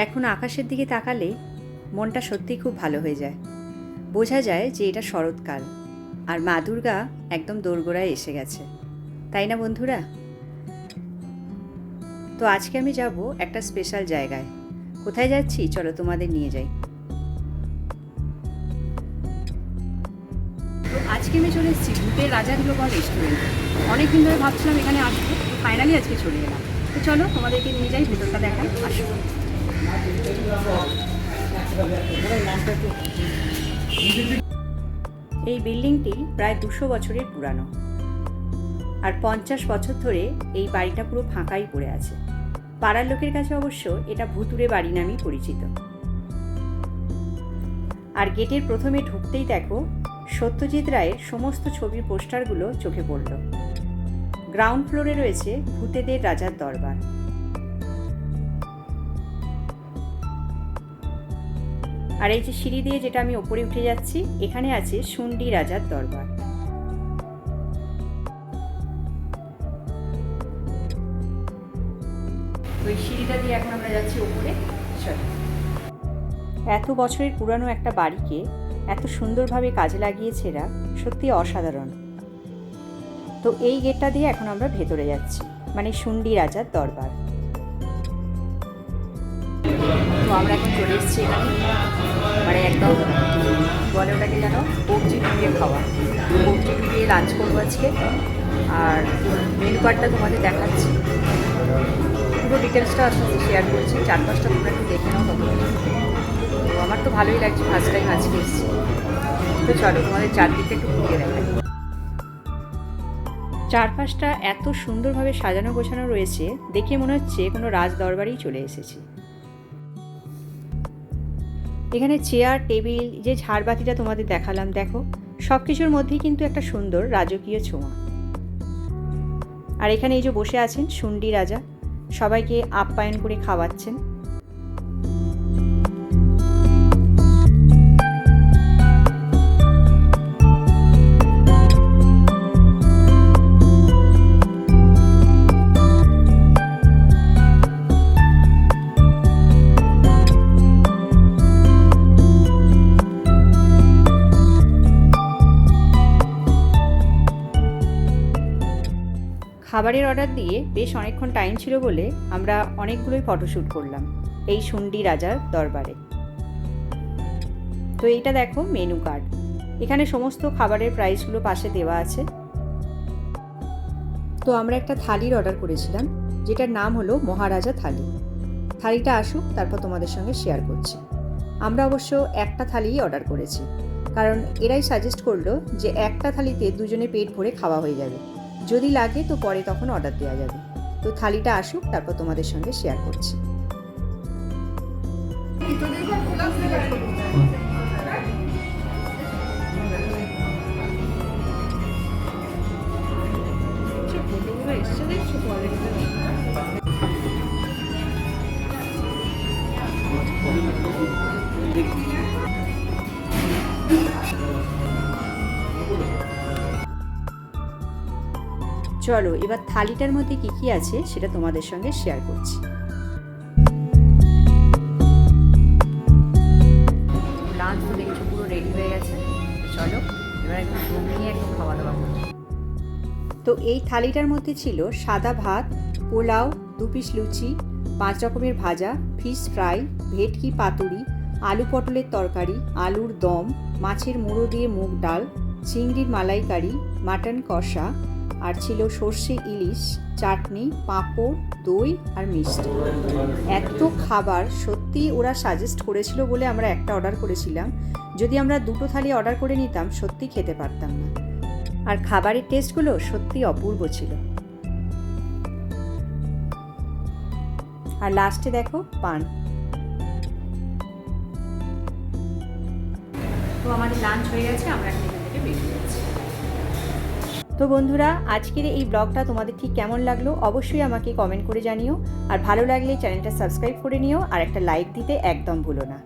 এখন আকাশের দিকে তাকালে মনটা সত্যিই খুব ভালো হয়ে যায়। বোঝা যায় যে এটা শরৎকাল আর মা দুর্গা একদম দোরগোড়ায় এসে গেছে, তাই না বন্ধুরা? তো আজকে আমি যাব একটা স্পেশাল জায়গায়। কোথায় যাচ্ছি চলো তোমাদের নিয়ে যাই। তো আজকে আমি চলে এসেছি ভূতের রাজাদিগর রেস্টুরেন্টে। অনেকদিন ধরে ভাবছিলাম এখানে আসবো, ফাইনালি আজকে চলে এলাম। তো চলো তোমাদেরকে নিয়ে যাই, ভেতরটা দেখাই, আসো। এই বিল্ডিংটি প্রায় 200 বছরের পুরানো, আর 50 বছর ধরে এই বাড়িটা পুরো ফাঁকাই পড়ে আছে। পাড়ার লোকের কাছে অবশ্য এটা ভুতুড়ে বাড়ি নামেই পরিচিত। আর গেটের প্রথমে ঢুকতেই দেখো সত্যজিৎ রায়ের সমস্ত ছবির পোস্টারগুলো চোখে পড়ল। গ্রাউন্ড ফ্লোরে রয়েছে ভূতেদের রাজার দরবার। আর এই যে সিঁড়ি দিয়ে যেটা আমি ওপরে উঠে যাচ্ছি, এখানে আছে শুন্ডি রাজার দরবার। ওই সিঁড়িটা দিয়ে এখন আমরা যাচ্ছি ওপরে। এত বছরের পুরানো একটা বাড়িকে এত সুন্দরভাবে কাজে লাগিয়েছে এরা, সত্যি অসাধারণ। তো এই গেটটা দিয়ে এখন আমরা ভেতরে যাচ্ছি, মানে শুন্ডি রাজার দরবার। তো আমরা এখন চলে এসেছি এখানে, মানে একদম বলে ওটাকে যেন কবজি ডুবিয়ে খাওয়া। কবজি ডুবিয়ে লাঞ্চ করবো আজকে। আর মেনু কার্ডটা তোমাদের দেখাচ্ছি, পুরো ডিটেলসটা আস্তে আস্তে শেয়ার করছি। 4-5টা তোমরা একটু দেখে নাও তত। তো আমার তো ভালোই লাগছে, ফার্স্ট টাইম আজকে এসেছি। তো চলো তোমাদের চারদিকটা একটু ঘুরিয়ে দেখাই। চারপাশটা এত সুন্দরভাবে সাজানো গোছানো রয়েছে, দেখে মনে হচ্ছে কোনো রাজ দরবারেই চলে এসেছি। এখানে চেয়ার, টেবিল, যে ঝাড়বাতিটা তোমাদের দেখালাম, দেখো সব কিছুর মধ্যেই কিন্তু একটা সুন্দর রাজকীয় ছোঁয়া। আর এখানে এই যে বসে আছেন শুন্ডি রাজা, সবাইকে আপ্যায়ন করে খাওয়াচ্ছেন। খাবারের অর্ডার দিয়ে বেশ অনেকক্ষণ টাইম ছিল বলে আমরা অনেকগুলোই ফটোশ্যুট করলাম এই শুন্ডি রাজার দরবারে। তো এইটা দেখো মেনু কার্ড, এখানে সমস্ত খাবারের প্রাইসগুলো পাশে দেওয়া আছে। তো আমরা একটা থালির অর্ডার করেছিলাম, যেটার নাম হলো মহারাজা থালি। থালিটা আসুক তারপর তোমাদের সঙ্গে শেয়ার করছি। আমরা অবশ্য একটা থালিই অর্ডার করেছি, কারণ এরাই সাজেস্ট করলো যে একটা থালিতে দুজনে পেট ভরে খাওয়া হয়ে যাবে, যদি লাগে তো পরে তখন অর্ডার দেওয়া যাবে। তো থালিটা আসুক তারপর তোমাদের সঙ্গে শেয়ার করছি। চলো এবার থালিটার মধ্যে কি কি আছে সেটা তোমাদের সঙ্গে শেয়ার করছি। লাঞ্চ তো দেখছো পুরো রেডি হয়ে গেছে, চলো এবার একটু জমিয়ে একটু খাওয়া দাওয়া করছি। তো এই থালিটার মধ্যে ছিল সাদা ভাত, পোলাও, 2 পিস লুচি, 5 রকমের ভাজা, ফিশ ফ্রাই, ভেটকি পাতুরি, আলু পটলের তরকারি, আলুর দম, মাছের মুড়ো দিয়ে মুগ ডাল, চিংড়ির মালাইকারি, মাটন কষা, আর ছিল সর্ষে ইলিশ, চাটনি, পাঁপড়, দই আর মিষ্টি। এত খাবার সত্যি ওরা সাজেস্ট করেছিল বলে আমরা একটা অর্ডার করেছিলাম। যদি আমরা 2টো থালি অর্ডার করে নিতাম সত্যি খেতে পারতাম না। আর খাবারের টেস্টগুলো সত্যি অপূর্ব ছিল। আর লাস্টে দেখো পান। তো আমাদের লাঞ্চ হয়ে গেছে, আমরা এখন এখান থেকে বেরিয়ে যাচ্ছি। তো বন্ধুরা, আজকের এই ব্লগটা তোমাদের ঠিক কেমন লাগলো অবশ্যই আমাকে কমেন্ট করে জানিও। আর ভালো লাগলে চ্যানেলটা সাবস্ক্রাইব করে নিও, আর একটা লাইক দিতে একদম ভুলো না।